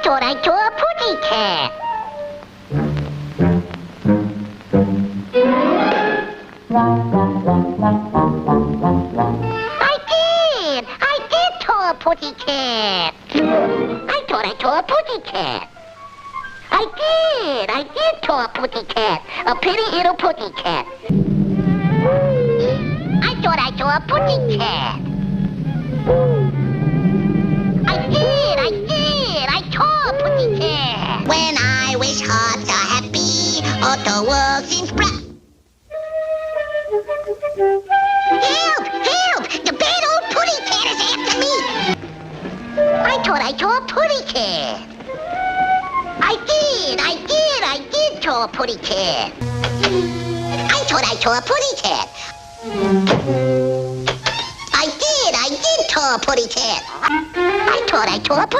thought I saw a pussycat. I did saw a pussycat. I thought I saw a pussycat. I did saw a pussycat. A pretty little pussycat. I thought I saw a pussycat. I saw a pussycat. When I wish hearts are happy, all the world seems bright. Help! Help! The bad old pussycat is after me! I thought I saw a pussycat. I did saw a pussycat. I thought I saw a pussycat. I did saw a pussycat. I thought I saw a pussycat.